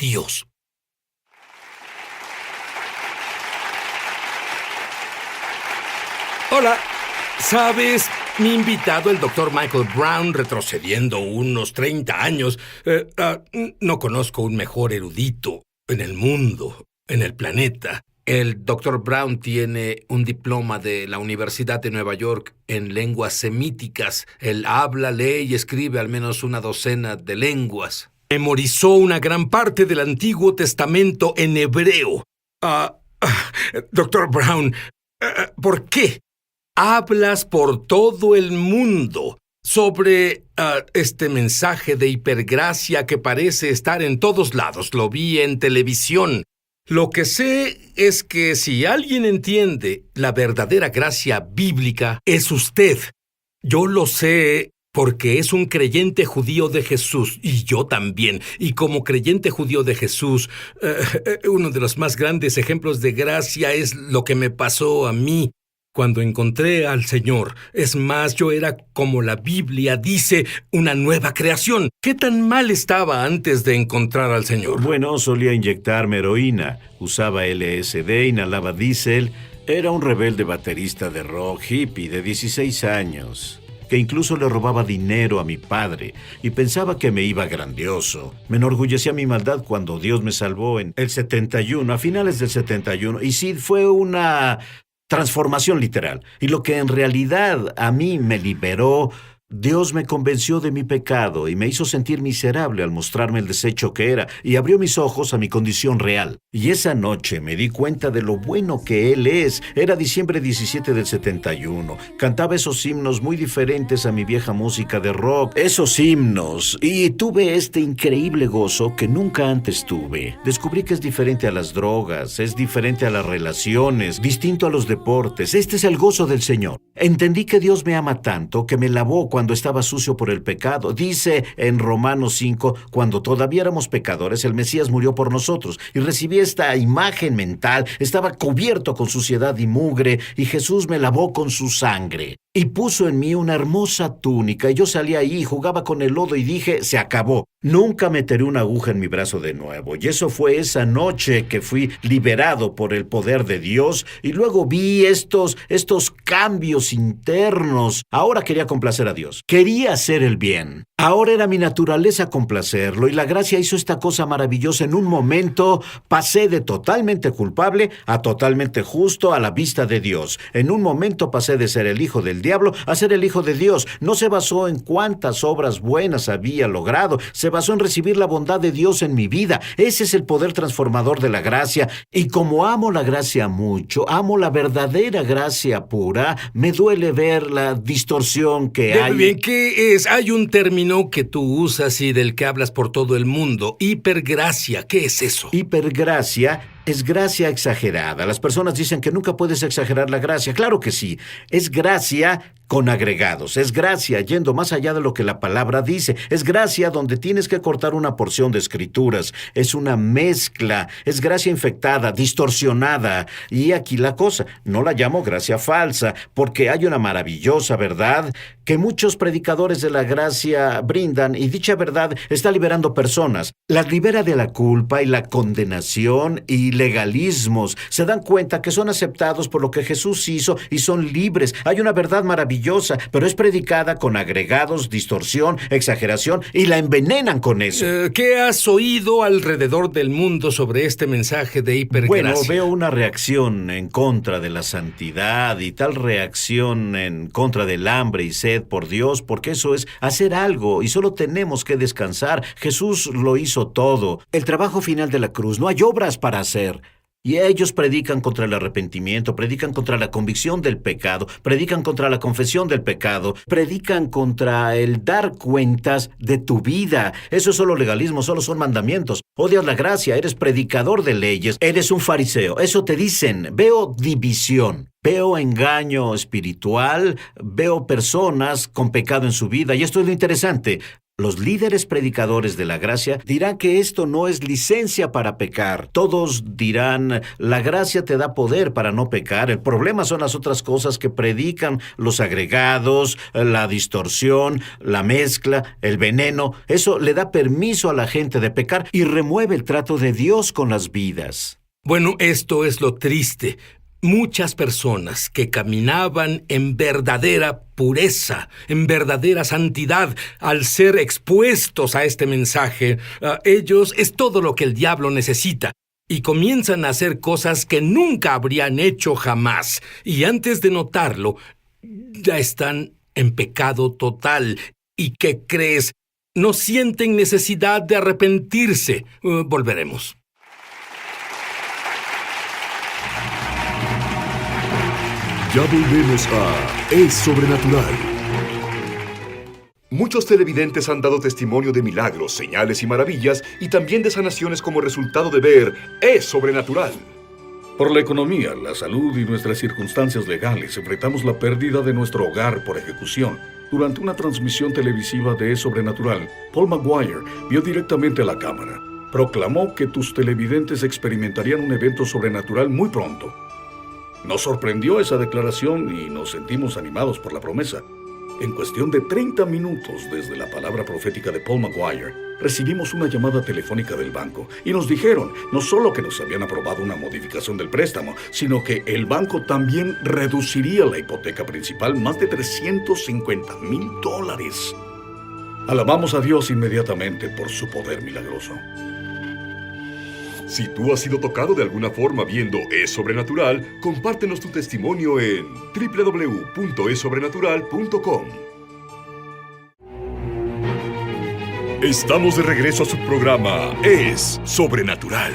Dios. Hola, ¿sabes? Mi invitado, el Dr. Michael Brown, retrocediendo unos 30 años, no conozco un mejor erudito en el mundo, en el planeta. El Dr. Brown tiene un diploma de la Universidad de Nueva York en lenguas semíticas. Él habla, lee y escribe al menos una docena de lenguas. Memorizó una gran parte del Antiguo Testamento en hebreo. Dr. Brown, ¿por qué hablas por todo el mundo sobre este mensaje de hipergracia que parece estar en todos lados? Lo vi en televisión. Lo que sé es que si alguien entiende la verdadera gracia bíblica, es usted. Yo lo sé porque es un creyente judío de Jesús, y yo también. Y como creyente judío de Jesús, uno de los más grandes ejemplos de gracia es lo que me pasó a mí cuando encontré al Señor. Es más, yo era, como la Biblia dice, una nueva creación. ¿Qué tan mal estaba antes de encontrar al Señor? Bueno, solía inyectarme heroína, usaba LSD, inhalaba diésel. Era un rebelde baterista de rock hippie de 16 años, que incluso le robaba dinero a mi padre y pensaba que me iba grandioso. Me enorgullecía mi maldad cuando Dios me salvó en el 71, a finales del 71. Y sí, fue una transformación literal. Y lo que en realidad a mí me liberó, Dios me convenció de mi pecado y me hizo sentir miserable al mostrarme el desecho que era, y abrió mis ojos a mi condición real. Y esa noche me di cuenta de lo bueno que Él es. Era diciembre 17 del 71. Cantaba esos himnos muy diferentes a mi vieja música de rock. Esos himnos. Y tuve este increíble gozo que nunca antes tuve. Descubrí que es diferente a las drogas, es diferente a las relaciones, distinto a los deportes. Este es el gozo del Señor. Entendí que Dios me ama tanto que me lavó cuando estaba sucio por el pecado. Dice en Romanos 5, cuando todavía éramos pecadores, el Mesías murió por nosotros. Y recibí esta imagen mental. Estaba cubierto con suciedad y mugre, y Jesús me lavó con su sangre. Y puso en mí una hermosa túnica, y yo salí ahí, jugaba con el lodo y dije, se acabó. Nunca meteré una aguja en mi brazo de nuevo. Y eso fue esa noche que fui liberado por el poder de Dios, y luego vi estos cambios internos. Ahora quería complacer a Dios. Quería hacer el bien. Ahora era mi naturaleza complacerlo, y la gracia hizo esta cosa maravillosa. En un momento pasé de totalmente culpable a totalmente justo a la vista de Dios. En un momento pasé de ser el hijo del diablo a ser el hijo de Dios. No se basó en cuántas obras buenas había logrado, se basó en recibir la bondad de Dios en mi vida. Ese es el poder transformador de la gracia. Y como amo la gracia mucho, amo la verdadera gracia pura, me duele ver la distorsión que hay. Bien, ¿qué es? Hay un término que tú usas y del que hablas por todo el mundo: hipergracia. ¿Qué es eso? Hipergracia es gracia exagerada. Las personas dicen que nunca puedes exagerar la gracia. Claro que sí. Es gracia con agregados. Es gracia yendo más allá de lo que la palabra dice. Es gracia donde tienes que cortar una porción de escrituras. Es una mezcla. Es gracia infectada, distorsionada. Y aquí la cosa. No la llamo gracia falsa, porque hay una maravillosa verdad que muchos predicadores de la gracia brindan, y dicha verdad está liberando personas. Las libera de la culpa y la condenación y legalismos. Se dan cuenta que son aceptados por lo que Jesús hizo y son libres. Hay una verdad maravillosa, pero es predicada con agregados, distorsión, exageración, y la envenenan con eso. ¿Qué has oído alrededor del mundo sobre este mensaje de hipergracia? Bueno, veo una reacción en contra de la santidad, y tal reacción en contra del hambre y sed por Dios, porque eso es hacer algo y solo tenemos que descansar. Jesús lo hizo todo. El trabajo final de la cruz, no hay obras para hacer. Y ellos predican contra el arrepentimiento, predican contra la convicción del pecado, predican contra la confesión del pecado, predican contra el dar cuentas de tu vida. Eso es solo legalismo, solo son mandamientos. Odias la gracia, eres predicador de leyes, eres un fariseo. Eso te dicen. Veo división. Veo engaño espiritual, veo personas con pecado en su vida, y esto es lo interesante. Los líderes predicadores de la gracia dirán que esto no es licencia para pecar. Todos dirán, la gracia te da poder para no pecar. El problema son las otras cosas que predican los agregados, la distorsión, la mezcla, el veneno. Eso le da permiso a la gente de pecar y remueve el trato de Dios con las vidas. Bueno, esto es lo triste. Muchas personas que caminaban en verdadera pureza, en verdadera santidad, al ser expuestos a este mensaje, ellos es todo lo que el diablo necesita. Y comienzan a hacer cosas que nunca habrían hecho jamás. Y antes de notarlo, ya están en pecado total. ¿Y qué crees? No sienten necesidad de arrepentirse. Volveremos. Ya volvemos a Es Sobrenatural. Muchos televidentes han dado testimonio de milagros, señales y maravillas, y también de sanaciones como resultado de ver Es Sobrenatural. Por la economía, la salud y nuestras circunstancias legales, enfrentamos la pérdida de nuestro hogar por ejecución. Durante una transmisión televisiva de Es Sobrenatural, Paul Maguire vio directamente a la cámara. Proclamó que tus televidentes experimentarían un evento sobrenatural muy pronto. Nos sorprendió esa declaración y nos sentimos animados por la promesa. En cuestión de 30 minutos desde la palabra profética de Paul Maguire, recibimos una llamada telefónica del banco y nos dijeron no solo que nos habían aprobado una modificación del préstamo, sino que el banco también reduciría la hipoteca principal más de $350,000. Alabamos a Dios inmediatamente por su poder milagroso. Si tú has sido tocado de alguna forma viendo Es Sobrenatural, compártenos tu testimonio en www.esobrenatural.com. Estamos de regreso a su programa Es Sobrenatural.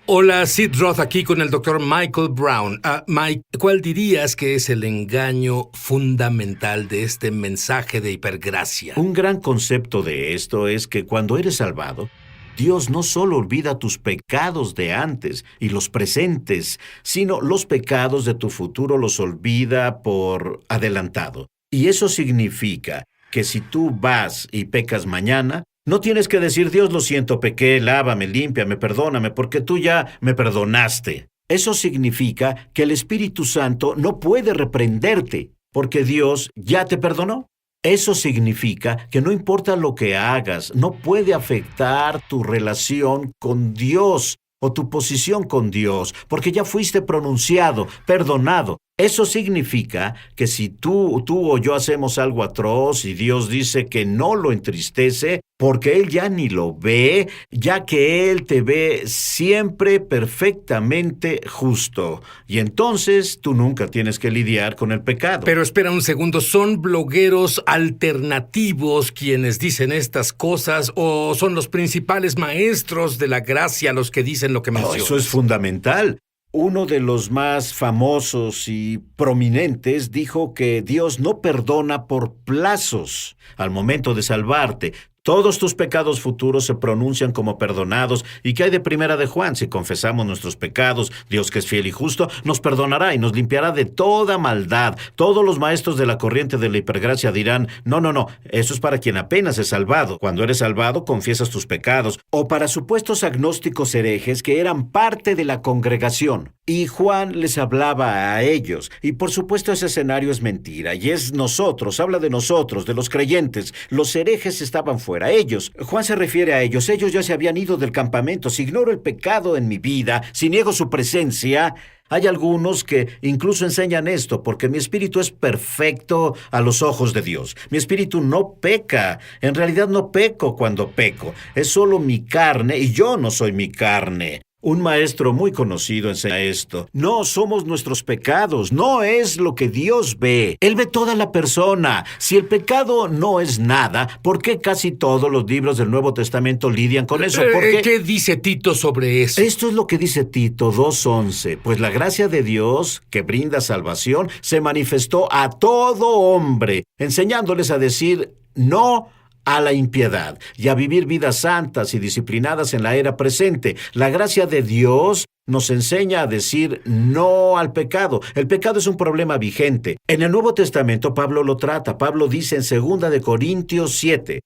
Hola, Sid Roth aquí con el Dr. Michael Brown. Mike, ¿cuál dirías que es el engaño fundamental de este mensaje de hipergracia? Un gran concepto de esto es que cuando eres salvado, Dios no solo olvida tus pecados de antes y los presentes, sino los pecados de tu futuro los olvida por adelantado. Y eso significa que si tú vas y pecas mañana, no tienes que decir, Dios, lo siento, pequé, lávame, límpiame, perdóname, porque tú ya me perdonaste. Eso significa que el Espíritu Santo no puede reprenderte, porque Dios ya te perdonó. Eso significa que no importa lo que hagas, no puede afectar tu relación con Dios o tu posición con Dios, porque ya fuiste pronunciado, perdonado. Eso significa que si tú o yo hacemos algo atroz y Dios dice que no lo entristece, porque Él ya ni lo ve, ya que Él te ve siempre perfectamente justo. Y entonces tú nunca tienes que lidiar con el pecado. Pero espera un segundo, ¿son blogueros alternativos quienes dicen estas cosas o son los principales maestros de la gracia los que dicen lo que mencionas? Eso es fundamental. Uno de los más famosos y prominentes dijo que Dios no perdona por plazos al momento de salvarte. Todos tus pecados futuros se pronuncian como perdonados. ¿Y qué hay de Primera de Juan? Si confesamos nuestros pecados, Dios, que es fiel y justo, nos perdonará y nos limpiará de toda maldad. Todos los maestros de la corriente de la hipergracia dirán, no, eso es para quien apenas es salvado. Cuando eres salvado, confiesas tus pecados. O para supuestos agnósticos herejes que eran parte de la congregación. Y Juan les hablaba a ellos. Y por supuesto ese escenario es mentira. Y es nosotros, habla de nosotros, de los creyentes. Los herejes estaban fuera. Ellos. Juan se refiere a ellos. Ellos ya se habían ido del campamento. Si ignoro el pecado en mi vida, si niego su presencia, hay algunos que incluso enseñan esto, porque mi espíritu es perfecto a los ojos de Dios. Mi espíritu no peca. En realidad no peco cuando peco. Es solo mi carne y yo no soy mi carne. Un maestro muy conocido enseña esto. No somos nuestros pecados, no es lo que Dios ve. Él ve toda la persona. Si el pecado no es nada, ¿por qué casi todos los libros del Nuevo Testamento lidian con eso? ¿Qué dice Tito sobre eso? Esto es lo que dice Tito 2:11. Pues la gracia de Dios, que brinda salvación, se manifestó a todo hombre, enseñándoles a decir no a la impiedad y a vivir vidas santas y disciplinadas en la era presente. La gracia de Dios nos enseña a decir no al pecado. El pecado es un problema vigente. En el Nuevo Testamento Pablo lo trata. Pablo dice en 2 de Corintios 7,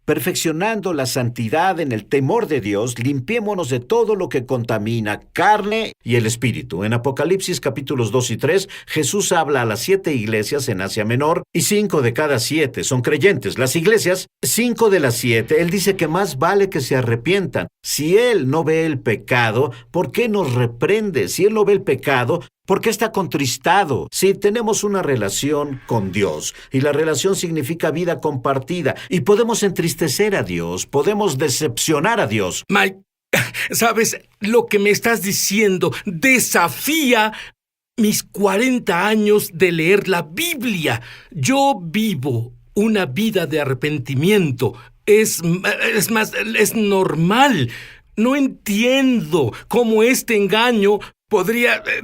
perfeccionando la santidad en el temor de Dios, limpiémonos de todo lo que contamina carne y el espíritu. En Apocalipsis capítulos 2 y 3, Jesús habla a las 7 iglesias en Asia Menor y 5 de cada 7 son creyentes. Las iglesias, 5 de las 7, Él dice que más vale que se arrepientan. Si Él no ve el pecado, ¿por qué nos reprende? Si Él no ve el pecado, ¿por qué está contristado? Si tenemos una relación con Dios, y la relación significa vida compartida, y podemos entristecer a Dios, podemos decepcionar a Dios. Mike, ¿sabes? Lo que me estás diciendo desafía mis 40 años de leer la Biblia. Yo vivo una vida de arrepentimiento. Es normal. No entiendo cómo este engaño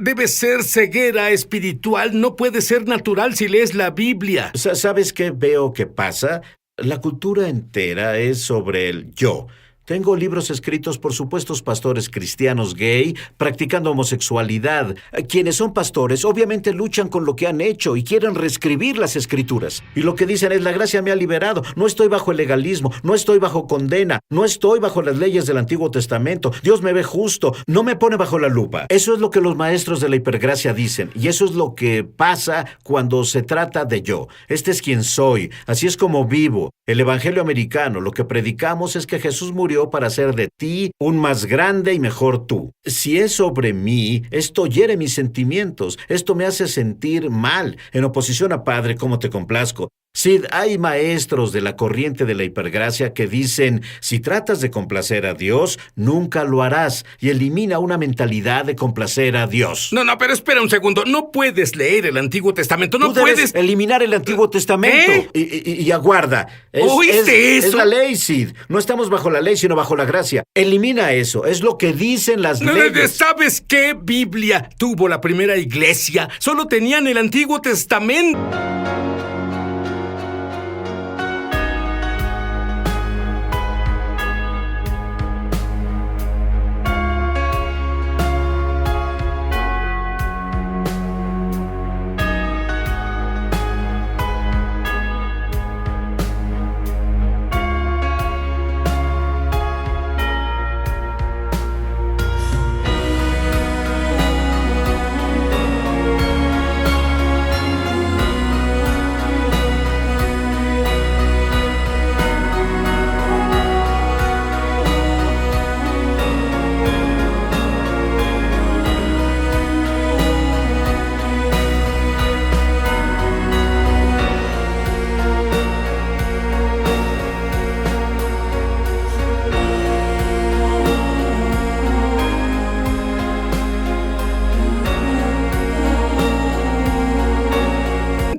debe ser ceguera espiritual. No puede ser natural si lees la Biblia. ¿Sabes qué veo que pasa? La cultura entera es sobre el yo. Tengo libros escritos por supuestos pastores cristianos gay practicando homosexualidad. Quienes son pastores obviamente luchan con lo que han hecho y quieren reescribir las escrituras. Y lo que dicen es: la gracia me ha liberado. No estoy bajo el legalismo, no estoy bajo condena, no estoy bajo las leyes del Antiguo Testamento. Dios me ve justo, no me pone bajo la lupa. Eso es lo que los maestros de la hipergracia dicen. Y eso es lo que pasa cuando se trata de yo. Este es quien soy, así es como vivo. El evangelio americano, lo que predicamos es que Jesús murió para hacer de ti un más grande y mejor tú. Si es sobre mí, esto hiere mis sentimientos, esto me hace sentir mal. En oposición a Padre, ¿cómo te complazco? Sid, hay maestros de la corriente de la hipergracia que dicen: si tratas de complacer a Dios, nunca lo harás, y elimina una mentalidad de complacer a Dios. No, pero espera un segundo. No puedes leer el Antiguo Testamento. No Tú debes puedes eliminar el Antiguo Testamento. Y aguarda. ¿Oíste eso? Es la ley, Sid. No estamos bajo la ley, sino bajo la gracia. Elimina eso. Es lo que dicen las leyes. ¿Sabes qué Biblia tuvo la primera iglesia? Solo tenían el Antiguo Testamento.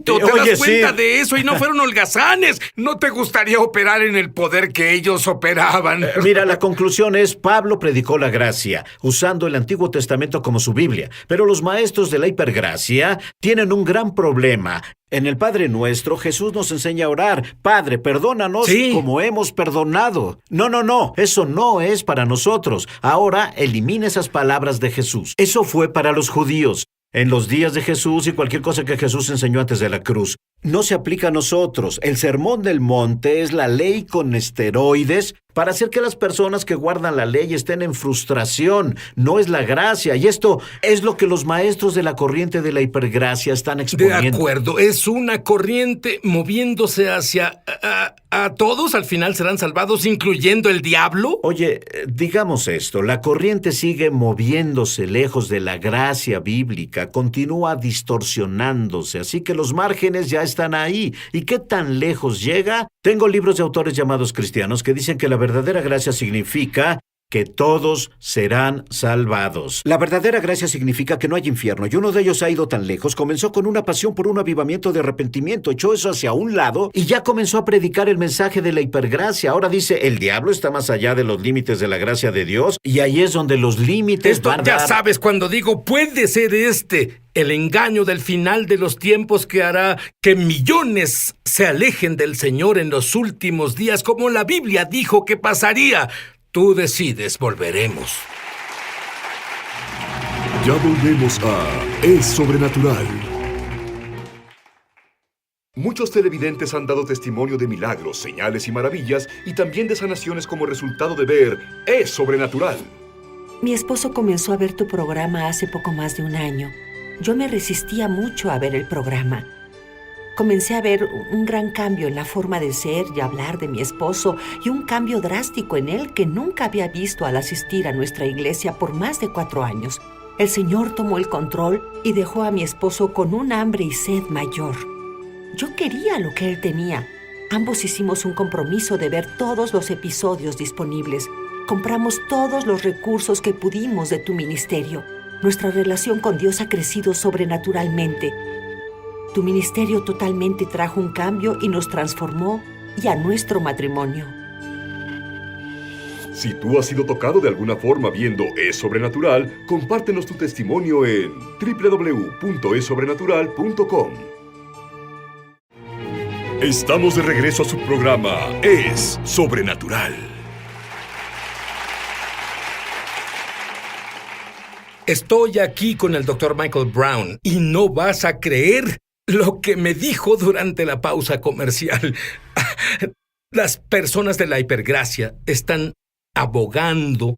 ¿Te das cuenta de eso? Y no fueron holgazanes. ¿No te gustaría operar en el poder que ellos operaban? Mira, la conclusión es: Pablo predicó la gracia, usando el Antiguo Testamento como su Biblia. Pero los maestros de la hipergracia tienen un gran problema. En el Padre Nuestro, Jesús nos enseña a orar: Padre, perdónanos como hemos perdonado. No, eso no es para nosotros. Ahora elimina esas palabras de Jesús. Eso fue para los judíos. En los días de Jesús y cualquier cosa que Jesús enseñó antes de la cruz, no se aplica a nosotros. El Sermón del Monte es la ley con esteroides para hacer que las personas que guardan la ley estén en frustración. No es la gracia. Y esto es lo que los maestros de la corriente de la hipergracia están exponiendo. De acuerdo, es una corriente moviéndose hacia... ¿A todos al final serán salvados, incluyendo el diablo? Oye, digamos esto: la corriente sigue moviéndose lejos de la gracia bíblica, continúa distorsionándose, así que los márgenes ya están ahí. ¿Y qué tan lejos llega? Tengo libros de autores llamados cristianos que dicen que la verdadera gracia significa que todos serán salvados. La verdadera gracia significa que no hay infierno, y uno de ellos ha ido tan lejos, comenzó con una pasión por un avivamiento de arrepentimiento, echó eso hacia un lado y ya comenzó a predicar el mensaje de la hipergracia. Ahora dice: el diablo está más allá de los límites de la gracia de Dios, y ahí es donde los límites van a dar... Ya sabes, cuando digo puede ser el engaño del final de los tiempos que hará que millones se alejen del Señor en los últimos días, como la Biblia dijo que pasaría. Tú decides, volveremos. Ya volvemos a Es Sobrenatural. Muchos televidentes han dado testimonio de milagros, señales y maravillas, y también de sanaciones como resultado de ver Es Sobrenatural. Mi esposo comenzó a ver tu programa hace poco más de un año. Yo me resistía mucho a ver el programa. Comencé a ver un gran cambio en la forma de ser y hablar de mi esposo y un cambio drástico en él que nunca había visto al asistir a nuestra iglesia por más de 4 años. El Señor tomó el control y dejó a mi esposo con un hambre y sed mayor. Yo quería lo que él tenía. Ambos hicimos un compromiso de ver todos los episodios disponibles. Compramos todos los recursos que pudimos de tu ministerio. Nuestra relación con Dios ha crecido sobrenaturalmente. Tu ministerio totalmente trajo un cambio y nos transformó y a nuestro matrimonio. Si tú has sido tocado de alguna forma viendo Es Sobrenatural, compártenos tu testimonio en www.esobrenatural.com. Estamos de regreso a su programa Es Sobrenatural. Estoy aquí con el Dr. Michael Brown y no vas a creer lo que me dijo durante la pausa comercial. Las personas de la hipergracia están abogando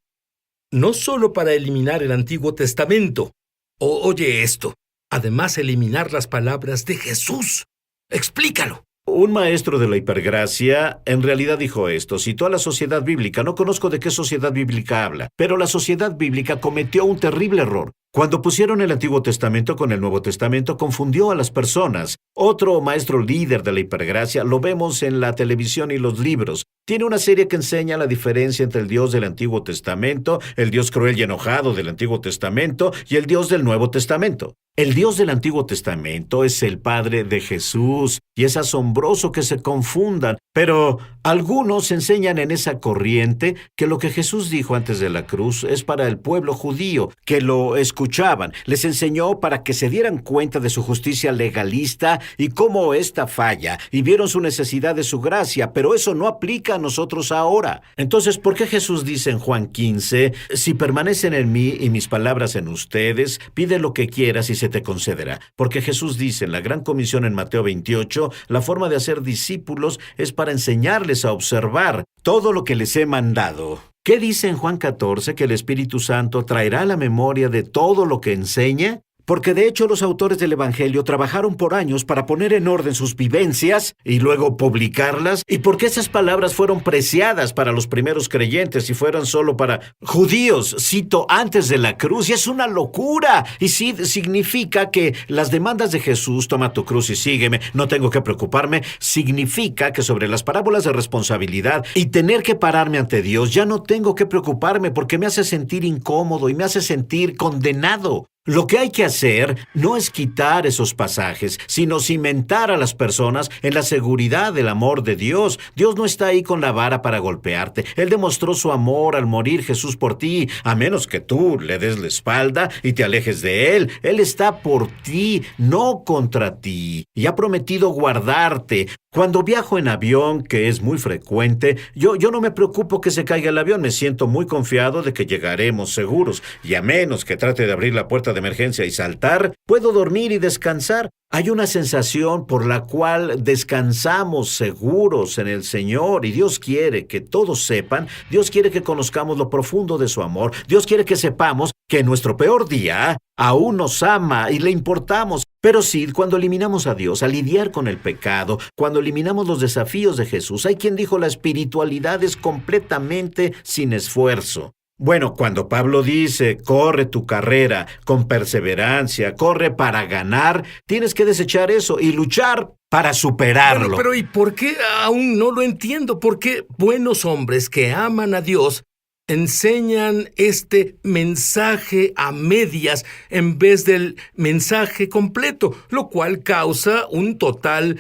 no solo para eliminar el Antiguo Testamento. Oye esto, además eliminar las palabras de Jesús. Explícalo. Un maestro de la hipergracia en realidad dijo esto: citó a la sociedad bíblica. No conozco de qué sociedad bíblica habla, pero la sociedad bíblica cometió un terrible error. Cuando pusieron el Antiguo Testamento con el Nuevo Testamento, confundió a las personas. Otro maestro líder de la hipergracia, lo vemos en la televisión y los libros. Tiene una serie que enseña la diferencia entre el Dios del Antiguo Testamento, el Dios cruel y enojado del Antiguo Testamento y el Dios del Nuevo Testamento. El Dios del Antiguo Testamento es el Padre de Jesús, y es asombroso que se confundan, pero algunos enseñan en esa corriente que lo que Jesús dijo antes de la cruz es para el pueblo judío, que lo escuchaban. Les enseñó para que se dieran cuenta de su justicia legalista y cómo ésta falla, y vieron su necesidad de su gracia, pero eso no aplica a nosotros ahora. Entonces, ¿por qué Jesús dice en Juan 15, si permanecen en mí y mis palabras en ustedes, pide lo que quieras y se te concederá? Porque Jesús dice en la Gran Comisión en Mateo 28, la forma de hacer discípulos es para enseñarles a observar todo lo que les he mandado. ¿Qué dice en Juan 14? ¿Que el Espíritu Santo traerá la memoria de todo lo que enseña? Porque de hecho los autores del Evangelio trabajaron por años para poner en orden sus vivencias y luego publicarlas, y porque esas palabras fueron preciadas para los primeros creyentes y fueran solo para judíos, cito, antes de la cruz, y es una locura. Y sí significa que las demandas de Jesús, toma tu cruz y sígueme, no tengo que preocuparme, significa que sobre las parábolas de responsabilidad y tener que pararme ante Dios, ya no tengo que preocuparme porque me hace sentir incómodo y me hace sentir condenado. Lo que hay que hacer no es quitar esos pasajes, sino cimentar a las personas en la seguridad del amor de Dios. Dios no está ahí con la vara para golpearte. Él demostró su amor al morir Jesús por ti, a menos que tú le des la espalda y te alejes de Él. Él está por ti, no contra ti, y ha prometido guardarte. Cuando viajo en avión, que es muy frecuente, yo no me preocupo que se caiga el avión. Me siento muy confiado de que llegaremos seguros, y a menos que trate de abrir la puerta de emergencia y saltar, puedo dormir y descansar. Hay una sensación por la cual descansamos seguros en el Señor, y Dios quiere que todos sepan, Dios quiere que conozcamos lo profundo de su amor, Dios quiere que sepamos que en nuestro peor día aún nos ama y le importamos. Pero sí, cuando eliminamos a Dios, al lidiar con el pecado, cuando eliminamos los desafíos de Jesús, hay quien dijo la espiritualidad es completamente sin esfuerzo. Bueno, cuando Pablo dice, corre tu carrera con perseverancia, corre para ganar, tienes que desechar eso y luchar para superarlo. Pero ¿y por qué aún no lo entiendo? ¿Por qué buenos hombres que aman a Dios enseñan este mensaje a medias en vez del mensaje completo? Lo cual causa un total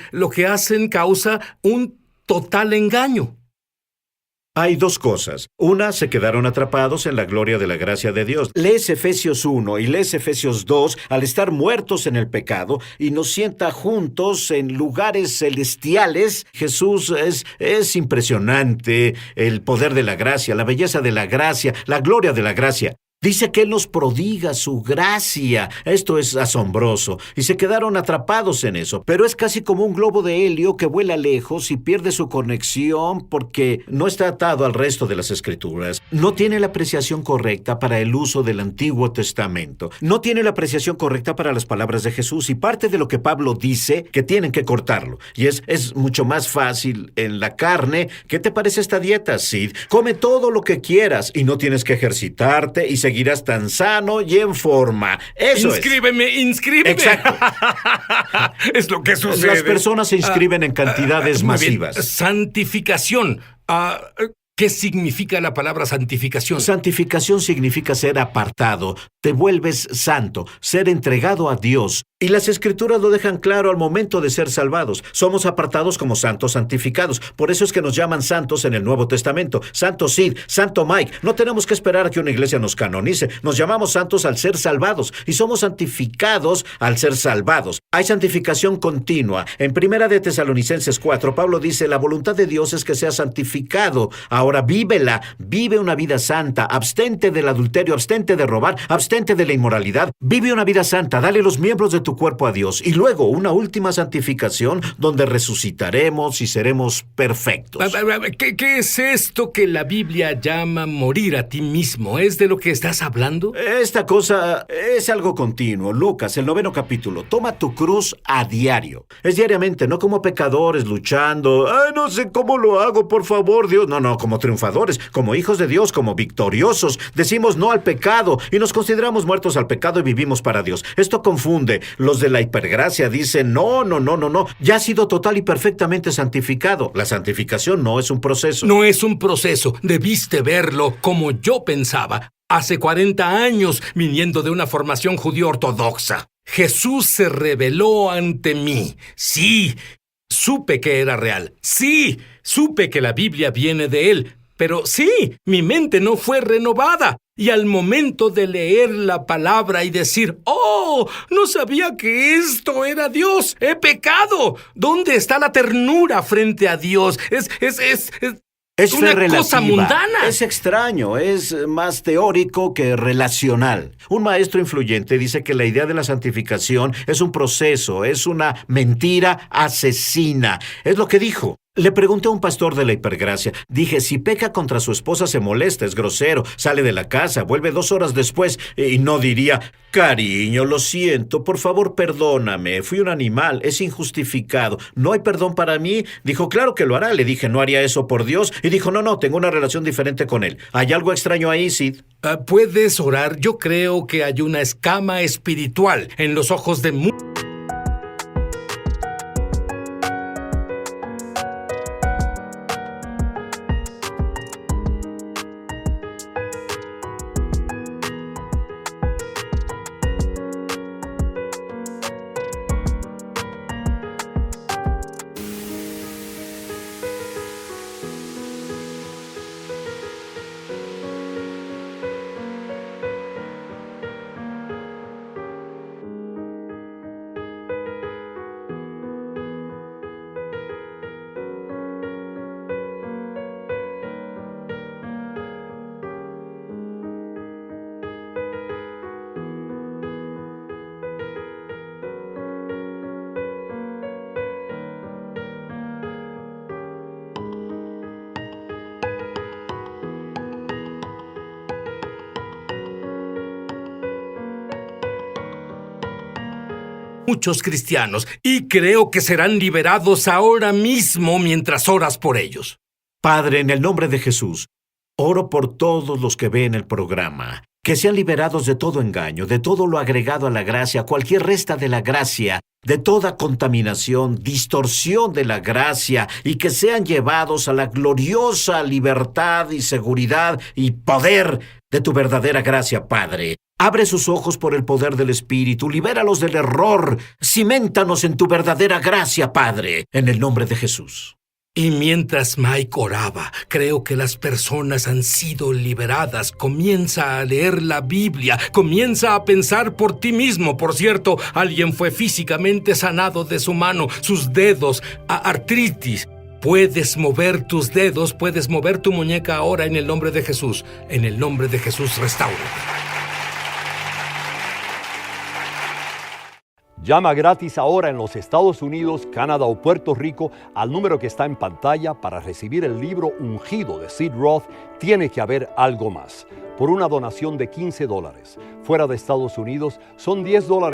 engaño. Hay dos cosas. Una, se quedaron atrapados en la gloria de la gracia de Dios. Lees Efesios 1 y lees Efesios 2 al estar muertos en el pecado y nos sienta juntos en lugares celestiales. Jesús es impresionante, el poder de la gracia, la belleza de la gracia, la gloria de la gracia. Dice que Él nos prodiga su gracia. Esto es asombroso. Y se quedaron atrapados en eso. Pero es casi como un globo de helio que vuela lejos y pierde su conexión porque no está atado al resto de las Escrituras. No tiene la apreciación correcta para el uso del Antiguo Testamento. No tiene la apreciación correcta para las palabras de Jesús. Y parte de lo que Pablo dice, que tienen que cortarlo. Y es mucho más fácil en la carne. ¿Qué te parece esta dieta, Sid? Come todo lo que quieras y no tienes que ejercitarte y seguirás tan sano y en forma. Eso Inscríbeme. Exacto. Es lo que sucede. Las personas se inscriben en cantidades muy bien. masivas. Santificación. ¿Qué significa la palabra santificación? Santificación significa ser apartado. Te vuelves santo, ser entregado a Dios. Y las Escrituras lo dejan claro al momento de ser salvados. Somos apartados como santos santificados. Por eso es que nos llaman santos en el Nuevo Testamento. Santo Sid, Santo Mike. No tenemos que esperar a que una iglesia nos canonice. Nos llamamos santos al ser salvados. Y somos santificados al ser salvados. Hay santificación continua. En 1 de Tesalonicenses 4, Pablo dice, la voluntad de Dios es que sea santificado. Ahora vívela. Vive una vida santa. Abstente del adulterio, abstente de robar, abstente de la inmoralidad. Vive una vida santa. Dale los miembros de tu cuerpo a Dios. Y luego una última santificación donde resucitaremos y seremos perfectos. ¿Qué es esto que la Biblia llama morir a ti mismo? ¿Es de lo que estás hablando? Esta cosa es algo continuo. Lucas, el 9º capítulo. Toma tu cruz a diario. Es diariamente, no como pecadores luchando. Ay, no sé cómo lo hago, por favor, Dios. No, como triunfadores, como hijos de Dios, como victoriosos. Decimos no al pecado y nos consideramos muertos al pecado y vivimos para Dios. Esto confunde. Los de la hipergracia dicen, no. Ya ha sido total y perfectamente santificado. La santificación no es un proceso. No es un proceso. Debiste verlo como yo pensaba. Hace 40 años, viniendo de una formación judío ortodoxa. Jesús se reveló ante mí. Sí, supe que era real. Sí, supe que la Biblia viene de él. Pero sí, mi mente no fue renovada. Y al momento de leer la palabra y decir, ¡oh! No sabía que esto era Dios. ¡He pecado! ¿Dónde está la ternura frente a Dios? Es una cosa mundana. Es extraño, es más teórico que relacional. Un maestro influyente dice que la idea de la santificación es un proceso, es una mentira asesina. Es lo que dijo. Le pregunté a un pastor de la hipergracia. Dije, si peca contra su esposa se molesta, es grosero, sale de la casa, vuelve 2 horas después y no diría, cariño, lo siento, por favor perdóname, fui un animal, es injustificado, ¿no hay perdón para mí? Dijo, claro que lo hará. Le dije, ¿no haría eso por Dios? Y dijo, no, tengo una relación diferente con él. ¿Hay algo extraño ahí, Sid? Puedes orar. Yo creo que hay una escama espiritual en los ojos de muchos cristianos y creo que serán liberados ahora mismo mientras oras por ellos. Padre, en el nombre de Jesús, oro por todos los que ven el programa, que sean liberados de todo engaño, de todo lo agregado a la gracia, cualquier resta de la gracia, de toda contaminación, distorsión de la gracia, y que sean llevados a la gloriosa libertad y seguridad y poder de tu verdadera gracia, Padre. Abre sus ojos por el poder del Espíritu, libéralos del error, ciméntanos en tu verdadera gracia, Padre, en el nombre de Jesús. Y mientras Mike oraba, creo que las personas han sido liberadas. Comienza a leer la Biblia, comienza a pensar por ti mismo. Por cierto, alguien fue físicamente sanado de su mano, sus dedos, artritis. Puedes mover tus dedos, puedes mover tu muñeca ahora en el nombre de Jesús. En el nombre de Jesús, restaura. Llama gratis ahora en los Estados Unidos, Canadá o Puerto Rico al número que está en pantalla para recibir el libro Ungido de Sid Roth. Tiene que haber algo más. Por una donación de $15. Fuera de Estados Unidos son $10.